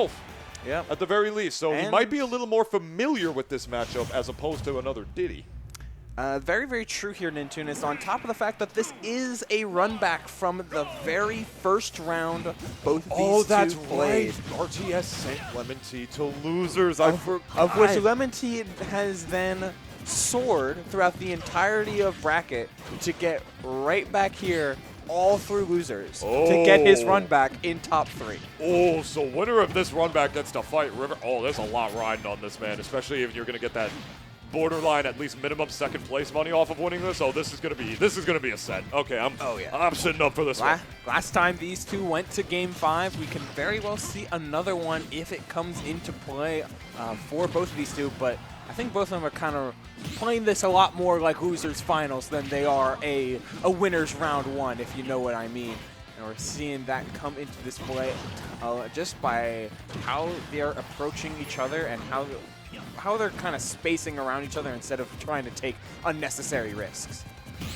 Wolf. Yeah. At the very least. So he might be a little more familiar with this matchup as opposed to another Diddy. Very, very true here, Nintoonist, on top of the fact that this is a run back from the very first round both these two played. Right. RTS sent LemonTea to losers. I forgot. Of which LemonTea has then soared throughout the entirety of bracket to get right back here all through losers to get his run back in top 3. Oh, so winner of this run back gets to fight River. Oh, there's a lot riding on this, man, especially if you're going to get that borderline at least minimum second place money off of winning this. Oh, this is gonna be a set. Okay, I'm sitting up for this one. Last time these two went to Game 5, we can very well see another one if it comes into play for both of these two. But I think both of them are kind of playing this a lot more like losers finals than they are a winners round 1, if you know what I mean. And we're seeing that come into display just by how they're approaching each other and how they're kind of spacing around each other instead of trying to take unnecessary risks.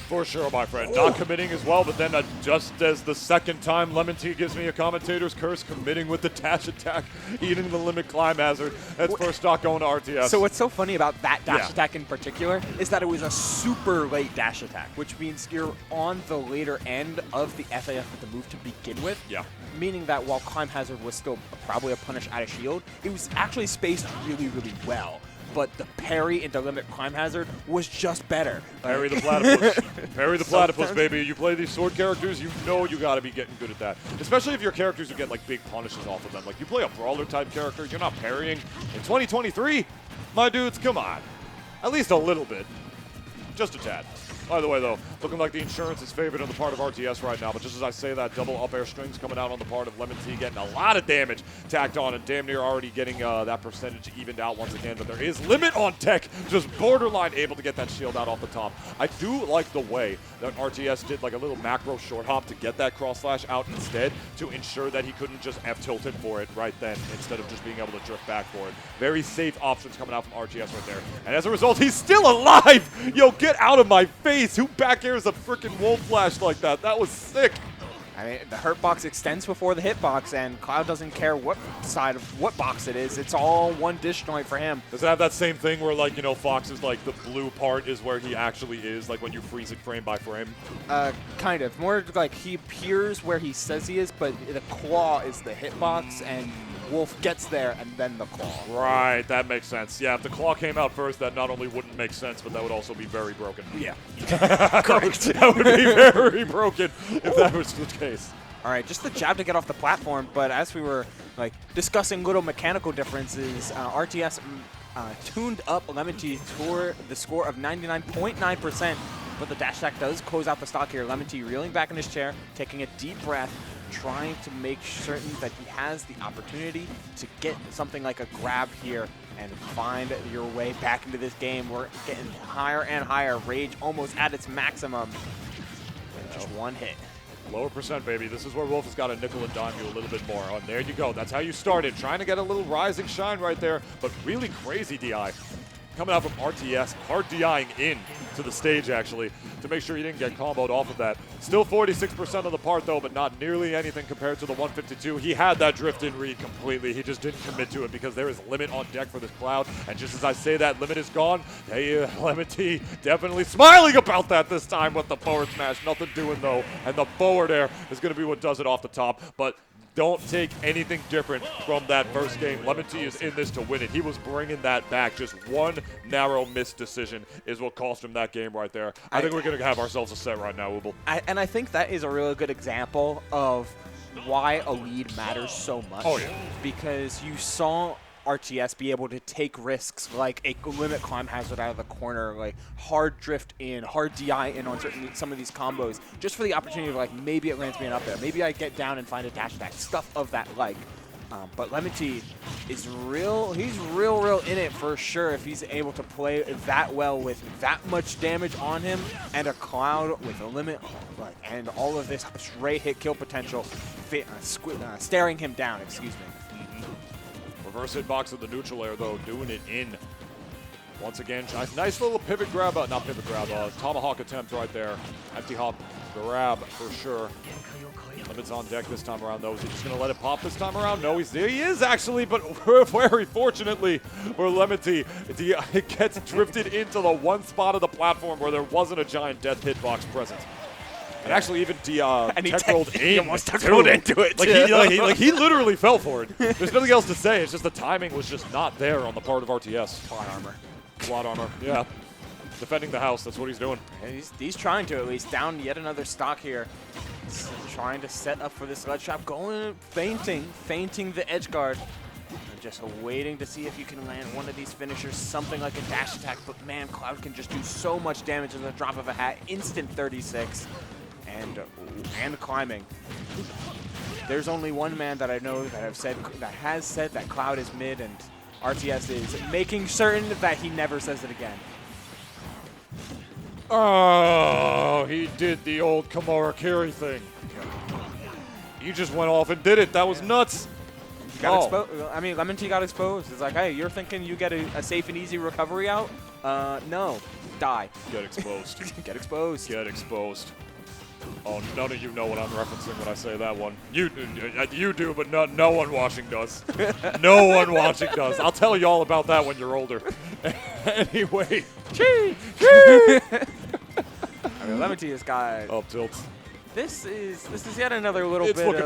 For sure, my friend. Not committing as well, but then just as the second time LemonTea gives me a commentator's curse, committing with the dash attack, eating the limit climb hazard. That's first stock going to RTS. So what's so funny about that dash attack in particular is that it was a super late dash attack, which means you're on the later end of the FAF with the move to begin with. Yeah. Meaning that while climb hazard was still probably a punish out of shield, it was actually spaced really, really well. But the parry into limit climb hazard was just better. Parry the platypus. Parry the platypus, baby. You play these sword characters, you know you got to be getting good at that. Especially if your characters who get like big punishes off of them. Like you play a brawler type character, you're not parrying. In 2023, my dudes, come on. At least a little bit. Just a tad. By the way, though, looking like the insurance is favored on the part of RTS right now, but just as I say that, double up air strings coming out on the part of LemonTea, getting a lot of damage tacked on and damn near already getting that percentage evened out once again, but there is limit on tech, just borderline able to get that shield out off the top. I do like the way that RTS did like a little macro short hop to get that cross slash out instead to ensure that he couldn't just F-tilted for it right then instead of just being able to drift back for it. Very safe options coming out from RTS right there. And as a result, he's still alive! Yo, get out of my face! Who back airs a freaking wolf flash like that? That was sick. I mean, the hurt box extends before the hitbox, and Cloud doesn't care what side of what box it is. It's all one dish joint for him. Does it have that same thing where, like, you know, Fox is like the blue part is where he actually is, like when you freeze it frame by frame? Kind of. More like he appears where he says he is, but the claw is the hitbox, and Wolf gets there and then the claw. Right, that makes sense. Yeah, if the claw came out first, that not only wouldn't make sense, but that would also be very broken. Yeah. Correct. That would be very broken if that was the case. All right, just the jab to get off the platform, but as we were like discussing little mechanical differences, RTS tuned up LemonTea for the score of 99.9%, but the dash attack does close out the stock here. LemonTea reeling back in his chair, taking a deep breath, trying to make certain that he has the opportunity to get something like a grab here and find your way back into this game. We're getting higher and higher. Rage almost at its maximum. And just one hit. Lower percent, baby. This is where Wolf has got to nickel and dime you a little bit more. Oh, and there you go. That's how you started. Trying to get a little rising shine right there, but really crazy DI. Coming out from RTS, hard DIing in to the stage, actually, to make sure he didn't get comboed off of that. Still 46% of the part, though, but not nearly anything compared to the 152. He had that drift in read completely. He just didn't commit to it because there is limit on deck for this Cloud. And just as I say that, limit is gone. Hey, LemonTea definitely smiling about that this time with the forward smash. Nothing doing, though. And the forward air is going to be what does it off the top. But don't take anything different from that first game. LemonTea is in this to win it. He was bringing that back. Just one narrow missed decision is what cost him that game right there. I think we're going to have ourselves a set right now, Wooble. And I think that is a really good example of why a lead matters so much. Oh, yeah. Because you saw RTS be able to take risks like a limit climb hazard out of the corner, like hard drift in, hard DI in on some of these combos, just for the opportunity of like maybe it lands me an up there, maybe I get down and find a dash attack, stuff of that like. But LemonTea is he's real in it for sure if he's able to play that well with that much damage on him and a Cloud with a limit and all of this straight hit kill potential staring him down, excuse me. Reverse hitbox of the neutral air, though, doing it in. Once again, nice little pivot grab, not pivot grab, tomahawk attempt right there. Empty hop grab for sure. Limit's on deck this time around, though. Is he just going to let it pop this time around? No, he is actually, but very fortunately for LemonTea, it gets drifted into the one spot of the platform where there wasn't a giant death hitbox present. And actually, even tech rolled in. He almost tech rolled into it. He literally fell for it. There's nothing else to say. It's just the timing was just not there on the part of RTS. Plot armor. Plot armor, yeah. Defending the house, that's what he's doing. And he's trying to at least down yet another stock here. He's trying to set up for this ledge trap, feinting the edge guard. And just waiting to see if you can land one of these finishers, something like a dash attack. But man, Cloud can just do so much damage at the drop of a hat. Instant 36. And climbing. There's only one man that I know that has said that Cloud is mid, and RTS is making certain that he never says it again. Oh, he did the old Kimura Kiri thing. He just went off and did it. That was nuts. He got exposed. I mean, LemonTea got exposed. It's like, hey, you're thinking you get a safe and easy recovery out? No. Die. Get exposed. Get exposed. Get exposed. Oh, none of you know what I'm referencing when I say that one. You do, but no one watching does. No one watching does. I'll tell you all about that when you're older. Anyway. I mean, LemonTea's got up tilts. This is yet another little bit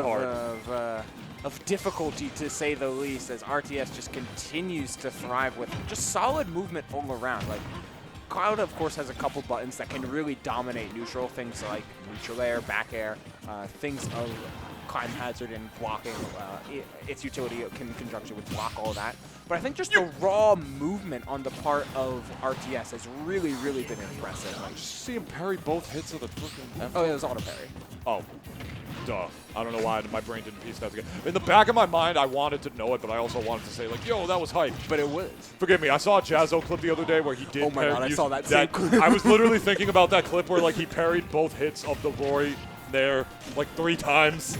of difficulty, to say the least, as RTS just continues to thrive with just solid movement all around. Like, Cloud, of course, has a couple buttons that can really dominate neutral, things like neutral air, back air, things of climb hazard and blocking. Its utility in conjunction with block, all that. But I think just the raw movement on the part of RTS has really, really been impressive. Like, just see him parry both hits of the freaking F. Oh, yeah, it was auto parry. Oh. Duh. I don't know why my brain didn't piece that together. In the back of my mind, I wanted to know it, but I also wanted to say, like, yo, that was hype. But it was. Forgive me, I saw a Jazzo clip the other day where he did. Oh my god, I saw that same clip. I was literally thinking about that clip where, like, he parried both hits of the Roy there, like, 3 times,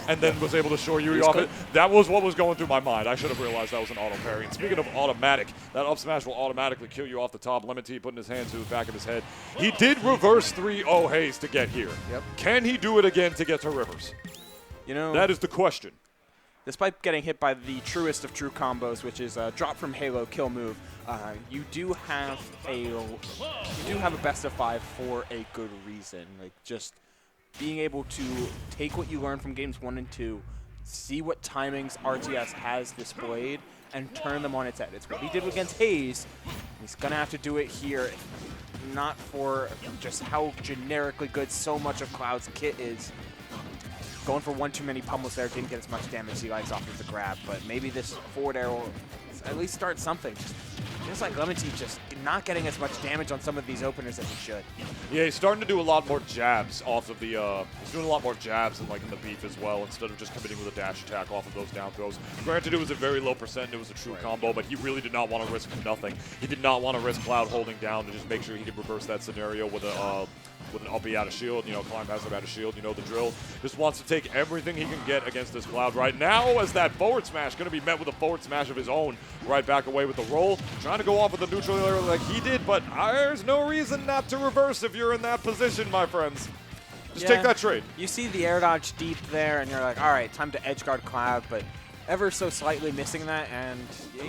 and then was able to shore Yuri off it. That was what was going through my mind. I should have realized that was an auto parry. And speaking of automatic, that up smash will automatically kill you off the top. LemonTea putting his hand to the back of his head. He did reverse 3-0 Haze to get here. Yep. Can he do it again to get to Rivers? You know, that is the question. Despite getting hit by the truest of true combos, which is a drop from Halo kill move, you do have a best of 5 for a good reason. Like, just being able to take what you learn from games 1 and 2, see what timings RTS has displayed, and turn them on its head. It's what he did against Haze. He's gonna have to do it here, not for just how generically good so much of Cloud's kit is. Going for one too many pummels there, didn't get as much damage as he likes off of the grab, but maybe this forward air will at least start something. Just like LemonTea, just not getting as much damage on some of these openers as he should. Yeah, he's starting to do a lot more jabs off of the, he's doing a lot more jabs in the beef as well, instead of just committing with a dash attack off of those down throws. Granted, it was a very low percent, it was a true combo, but he really did not want to risk nothing. He did not want to risk Cloud holding down to just make sure he could reverse that scenario with an uppie out of shield, climb hazard out of shield, the drill. Just wants to take everything he can get against this Cloud right now, as that forward smash going to be met with a forward smash of his own. Right back away with the roll, trying to go off with the neutral air like he did, but there's no reason not to reverse if you're in that position, my friends. Just take that trade. You see the air dodge deep there, and you're like, all right, time to edge guard Cloud, but ever so slightly missing that, and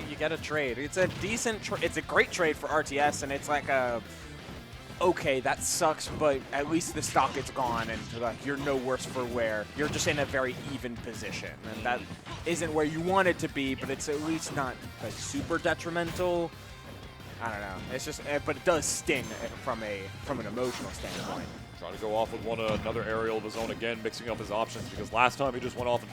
you get a trade. It's a decent, it's a great trade for RTS, and it's like a, okay, that sucks, but at least the stock is gone, and like, you're no worse for wear. You're just in a very even position, and that isn't where you want it to be, but it's at least not like super detrimental. I don't know. It's just, but it does sting from an emotional standpoint. Trying to go off with another aerial of his own again, mixing up his options, because last time he just went off and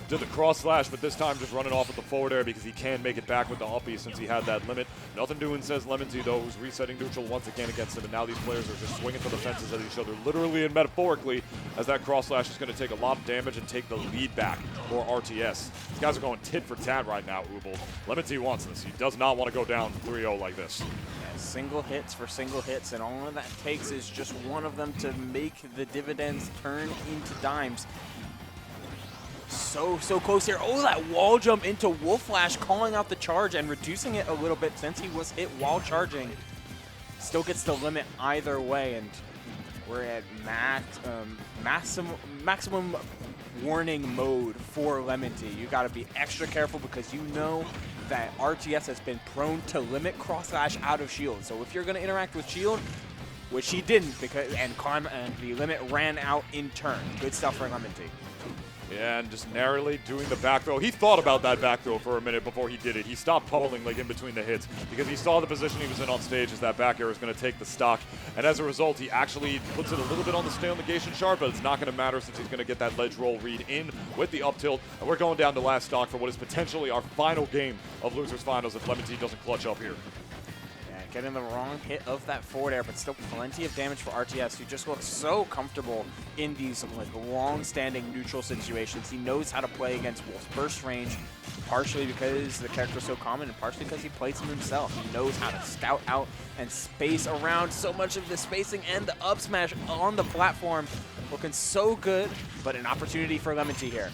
did the cross slash, but this time just running off with the forward air because he can make it back with the uppie since he had that limit. Nothing doing, says LemonTea, though, who's resetting neutral once again against him, and now these players are just swinging for the fences at each other, literally and metaphorically, as that cross slash is going to take a lot of damage and take the lead back for RTS. These guys are going tit for tat right now, Ubel. LemonTea wants this. He does not want to go down 3-0 like this. Yeah, single hits for single hits, and all that takes is just one of them to make the dividends turn into dimes. So close here. Oh, that wall jump into Wolf Flash, calling out the charge and reducing it a little bit since he was hit while charging. Still gets the limit either way, and we're at maximum warning mode for LemonTea. You got to be extra careful because you know that RTS has been prone to limit cross slash out of shield. So if you're going to interact with shield, which he didn't, because and the limit ran out in turn. Good stuff for LemonTea. Yeah, and just narrowly doing the back throw. He thought about that back throw for a minute before he did it. He stopped pummeling like in between the hits because he saw the position he was in on stage as that back air was going to take the stock. And as a result, he actually puts it a little bit on the stale negation shard, but it's not going to matter since he's going to get that ledge roll read in with the up tilt. And we're going down to last stock for what is potentially our final game of Losers Finals if LemonTea doesn't clutch up here. Getting the wrong hit of that forward air, but still plenty of damage for RTS, who just looks so comfortable in these like long-standing neutral situations. He knows how to play against Wolf's burst range, partially because the character is so common, and partially because he plays him himself. He knows how to scout out and space around. So much of the spacing and the up smash on the platform looking so good, but an opportunity for LemonTea here.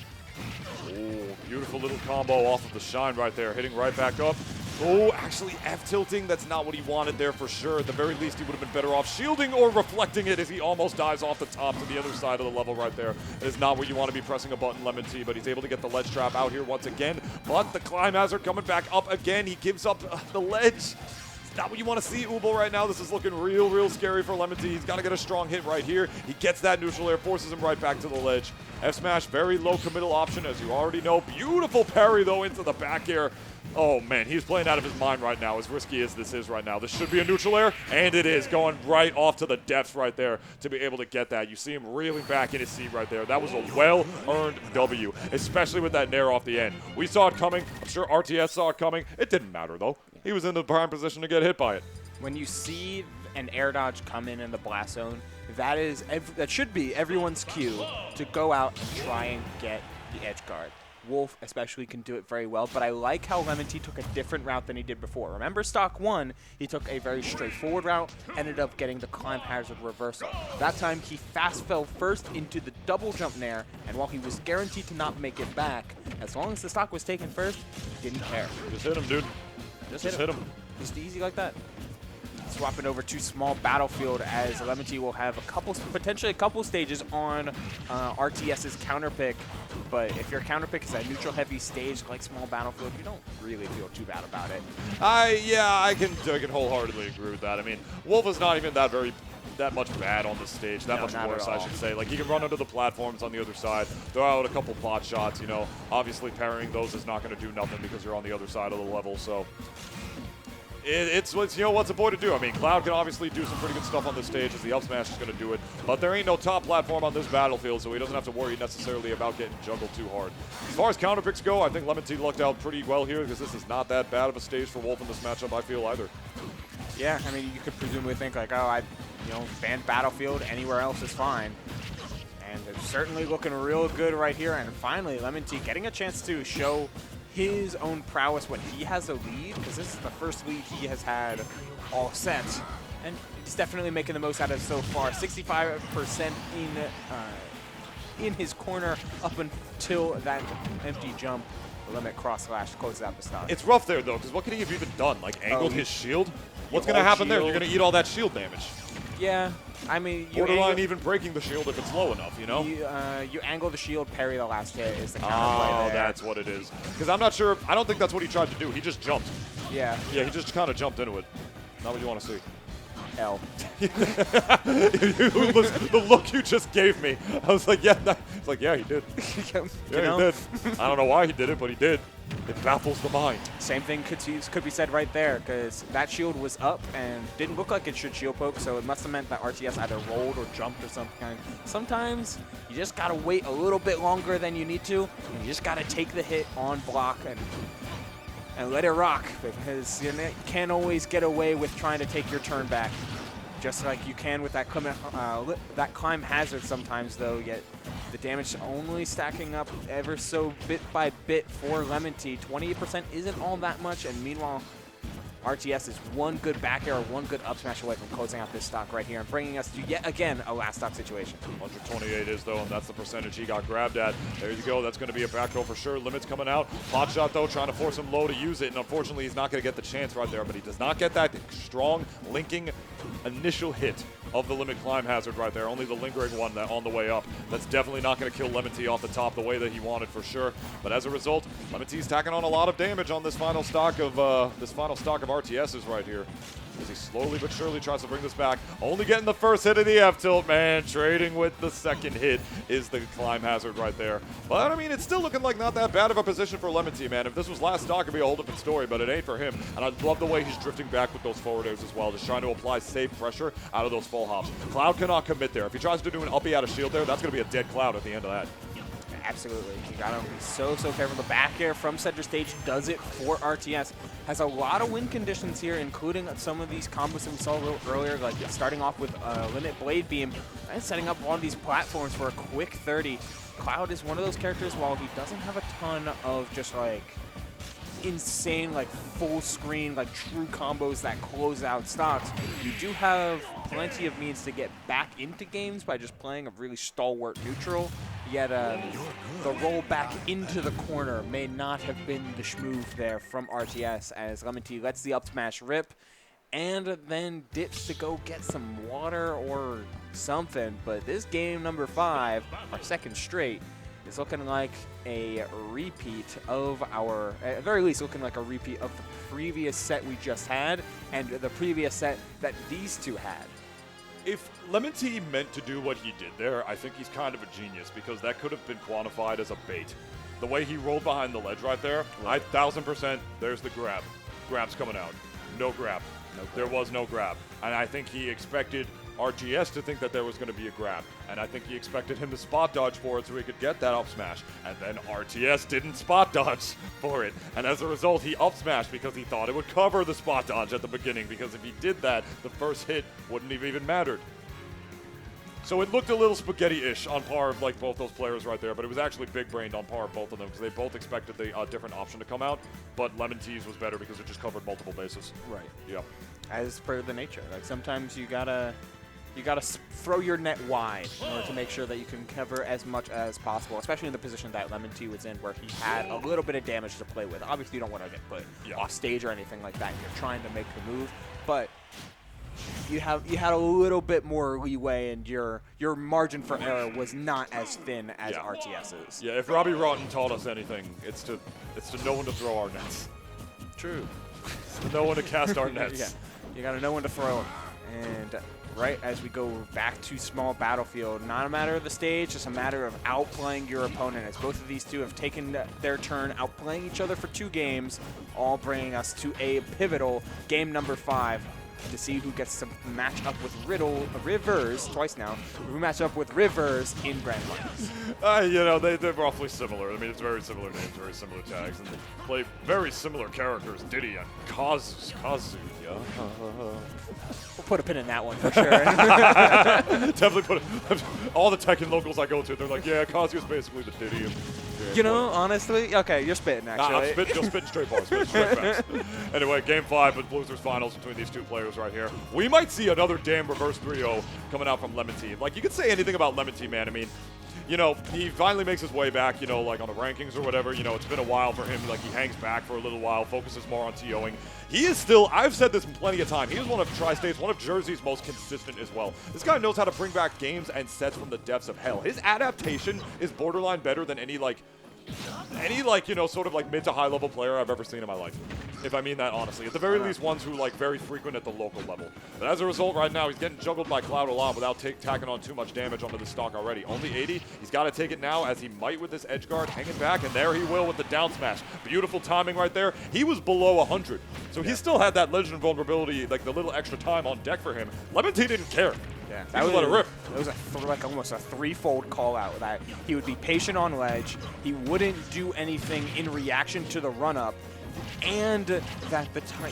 Oh, beautiful little combo off of the shine right there, hitting right back up. Oh, actually F-tilting, that's not what he wanted there for sure. At the very least, he would have been better off shielding or reflecting it as he almost dies off the top to the other side of the level right there. It is not where you want to be pressing a button, LemonTea, but he's able to get the ledge trap out here once again. But the climb hazard coming back up again. He gives up the ledge. It's not what you want to see, Ubel, right now. This is looking real scary for LemonTea. He's got to get a strong hit right here. He gets that neutral air, forces him right back to the ledge. F-smash, very low committal option, as you already know. Beautiful parry, though, into the back air. Oh, man, he's playing out of his mind right now, as risky as this is right now. This should be a neutral air, and it is, going right off to the depths right there to be able to get that. You see him reeling back in his seat right there. That was a well-earned W, especially with that nair off the end. We saw it coming. I'm sure RTS saw it coming. It didn't matter, though. He was in the prime position to get hit by it. When you see an air dodge come in the blast zone, that should be everyone's cue to go out and try and get the edge guard. Wolf especially can do it very well, but I like how LemonTea took a different route than he did before. Remember stock 1, he took a very straightforward route, ended up getting the climb hazard reversal. That time he fast fell first into the double jump nair, and while he was guaranteed to not make it back, as long as the stock was taken first, he didn't care. Just hit him, dude. Just hit him. Just easy like that. Swapping over to small battlefield as LemonTea will have potentially a couple stages on RTS's counter pick. But if your counter pick is a neutral heavy stage like small battlefield, you don't really feel too bad about it. Yeah, I can wholeheartedly agree with that. I mean, Wolf is not even that much bad on this stage, much worse, I should say. Like, he can run under the platforms on the other side, throw out a couple pot shots, you know. Obviously, parrying those is not going to do nothing because you're on the other side of the level, so it's you know, what's a boy to do? I mean, Cloud can obviously do some pretty good stuff on this stage as the up smash is going to do it, but there ain't no top platform on this battlefield, so he doesn't have to worry necessarily about getting juggled too hard. As far as counter picks go, I think LemonTea lucked out pretty well here because this is not that bad of a stage for Wolf in this matchup, I feel, either. Yeah, I mean, you could presumably think like, oh, ban battlefield, anywhere else is fine. And it's certainly looking real good right here, and finally LemonTea getting a chance to show his own prowess when he has a lead, because this is the first lead he has had all set, and he's definitely making the most out of it so far. 65% in his corner up until that empty jump. The limit cross slash closes out the stock. It's rough there though, because what could he have even done? Like angled his shield? What's going to happen there? You're going to eat all that shield damage. Yeah, I mean, borderline even breaking the shield if it's low enough, you know? You angle the shield, parry the last hit is the counterplay there. Oh, that's what it is. Because I'm not sure. I don't think that's what he tried to do. He just jumped. Yeah. Yeah, he just kind of jumped into it. Not what you want to see. L. The look you just gave me. I was like, yeah. It's like, yeah, he did. Yeah, he did. I don't know why he did it, but he did. It baffles the mind. Same thing could be said right there, because that shield was up and didn't look like it should shield poke, so it must have meant that RTS either rolled or jumped or something. Sometimes you just gotta wait a little bit longer than you need to, and you just gotta take the hit on block and let it rock, because you can't always get away with trying to take your turn back. Just like you can with that climb hazard sometimes, though, yet the damage only stacking up ever so bit by bit for LemonTea. 28% isn't all that much, and meanwhile, RTS is one good back air, one good up smash away from closing out this stock right here and bringing us to yet again a last stock situation. 128 is, though, and that's the percentage he got grabbed at. There you go. That's going to be a back throw for sure. Limit's coming out. Pot shot, though, trying to force him low to use it, and unfortunately, he's not going to get the chance right there, but he does not get that strong linking initial hit of the limit climb hazard right there. Only the lingering one that on the way up. That's definitely not going to kill LemonTea off the top the way that he wanted for sure. But as a result, LemonTea's tacking on a lot of damage on this final stock of RTSs right here. As he slowly but surely tries to bring this back. Only getting the first hit of the F-tilt, man. Trading with the second hit is the climb hazard right there. But, I mean, it's still looking like not that bad of a position for LemonTea, man. If this was last stock, it'd be a whole different story, but it ain't for him. And I love the way he's drifting back with those forward airs as well, just trying to apply safe pressure out of those full hops. Cloud cannot commit there. If he tries to do an uppie out of shield there, that's going to be a dead Cloud at the end of that. Absolutely. You gotta be so careful. The back air from center stage does it for RTS. Has a lot of win conditions here, including some of these combos that we saw a little earlier, like starting off with Limit Blade Beam and setting up on these platforms for a quick 30. Cloud is one of those characters, while he doesn't have a ton of just like insane, like full screen, like true combos that close out stocks, you do have plenty of means to get back into games by just playing a really stalwart neutral. Yet the roll back into the corner may not have been the schmoove there from RTS, as LemonTea lets the up smash rip and then dips to go get some water or something. But this game number 5, our second straight, is looking like a repeat of our, at the very least, looking like a repeat of the previous set we just had and the previous set that these two had. If LemonTea meant to do what he did there, I think he's kind of a genius, because that could have been quantified as a bait. The way he rolled behind the ledge right there, 1,000%, there's the grab. Grab's coming out. No grab. There was no grab. And I think he expected RTS to think that there was going to be a grab. And I think he expected him to spot dodge for it so he could get that up smash. And then RTS didn't spot dodge for it. And as a result, he up smashed because he thought it would cover the spot dodge at the beginning, because if he did that, the first hit wouldn't have even mattered. So it looked a little spaghetti-ish on par of like both those players right there, but it was actually big-brained on par of both of them, because they both expected the different option to come out, but LemonTea's was better because it just covered multiple bases. Right. Yep. As per the nature, like sometimes you gotta throw your net wide in order to make sure that you can cover as much as possible, especially in the position that LemonTea was in, where he had a little bit of damage to play with. Obviously, you don't want to get put off stage or anything like that. You're trying to make the move, but you had a little bit more leeway, and your margin for error was not as thin as RTS's. Yeah, if Robbie Rotten taught us anything, it's to know when to throw our nets. True. To know when to cast our nets. Yeah, you gotta know when to throw them. And right as we go back to small battlefield, not a matter of the stage, just a matter of outplaying your opponent, as both of these two have taken their turn outplaying each other for 2 games, all bringing us to a pivotal game number 5 to see who gets to match up with Rivers, twice now, who match up with Rivers in Grand Finals. You know, they're roughly similar. I mean, it's very similar names, very similar tags, and they play very similar characters, Diddy and Kazuya. We'll put a pin in that one for sure. Definitely put it. All the Tekken locals I go to, they're like, yeah, Kazuya's basically the Diddy. You know, honestly, okay, you're spitting, actually. I'm spitting straight bars, spitting straight facts. Anyway, game 5 with Losers Finals between these two players right here. We might see another damn reverse 3-0 coming out from LemonTea. Like, you could say anything about LemonTea, man. I mean, you know, he finally makes his way back, you know, like on the rankings or whatever. You know, it's been a while for him. Like, he hangs back for a little while, focuses more on TOing. He is still, I've said this plenty of time, he is one of Tri-State's, one of Jersey's most consistent as well. This guy knows how to bring back games and sets from the depths of hell. His adaptation is borderline better than any, you know, sort of like mid to high level player I've ever seen in my life. If I mean that honestly. At the very least, ones who like very frequent at the local level. But as a result, right now, he's getting juggled by Cloud a lot without tacking on too much damage onto the stock already. Only 80. He's got to take it now, as he might with this edge guard, hanging back, and there he will with the down smash. Beautiful timing right there. He was below 100. So he still had that legend vulnerability, like the little extra time on deck for him. LemonTea didn't care. Yeah, that was let it rip. It was like almost a 3-fold call out. That he would be patient on ledge, he wouldn't do anything in reaction to the run up, and that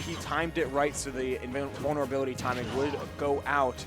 he timed it right so the vulnerability timing would go out.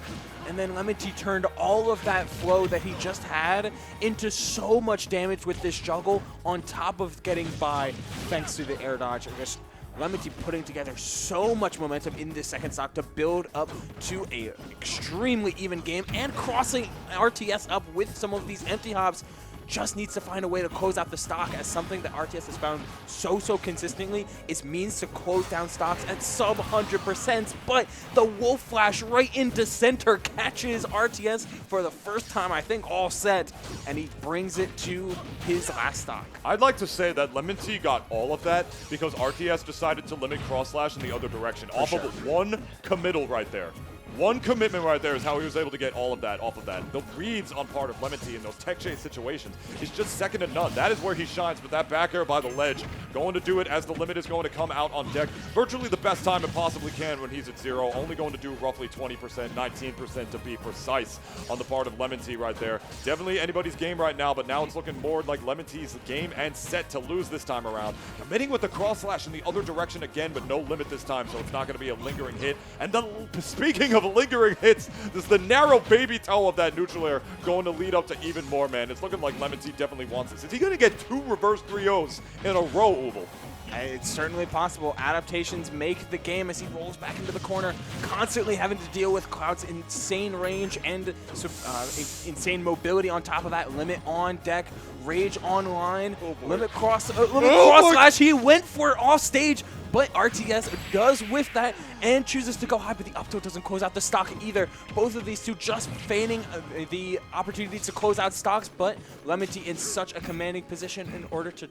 And then LemonTea turned all of that flow that he just had into so much damage with this juggle, on top of getting by thanks to the air dodge. Just LemonTea putting together so much momentum in this second stock to build up to a extremely even game, and crossing RTS up with some of these empty hops just needs to find a way to close out the stock, as something that RTS has found so consistently is means to close down stocks at sub 100%, but the Wolf Flash right into center catches RTS for the first time, I think, all set, and he brings it to his last stock. I'd like to say that LemonTea got all of that because RTS decided to limit cross slash in the other direction off of one committal right there. One commitment right there is how he was able to get all of that off of that. The reads on part of LemonTea in those tech chase situations is just second to none. That is where he shines, but that back air by the ledge, going to do it as the limit is going to come out on deck. Virtually the best time it possibly can when he's at 0. Only going to do roughly 20%, 19% to be precise on the part of LemonTea right there. Definitely anybody's game right now, but now it's looking more like LemonTea's game and set to lose this time around. Committing with the cross slash in the other direction again, but no limit this time, so it's not going to be a lingering hit. And speaking of lingering hits, this is the narrow baby toe of that neutral air going to lead up to even more, man. It's looking like LemonTea definitely wants this. Is he going to get 2 reverse 3-0s in a row, Uval? It's certainly possible. Adaptations make the game as he rolls back into the corner, constantly having to deal with Cloud's insane range and insane mobility on top of that. Limit on deck, Rage online, limit cross slash. He went for it off stage, but RTS does whiff that and chooses to go high, but the up tilt doesn't close out the stock either. Both of these two just feigning the opportunity to close out stocks, but LemonTea in such a commanding position in order to,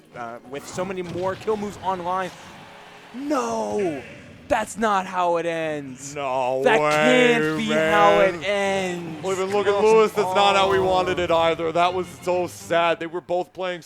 with so many more kill moves online. No! That's not how it ends. No that way, can't be man. how it ends. Even look at Lewis, that's not how we wanted it either. That was so sad. They were both playing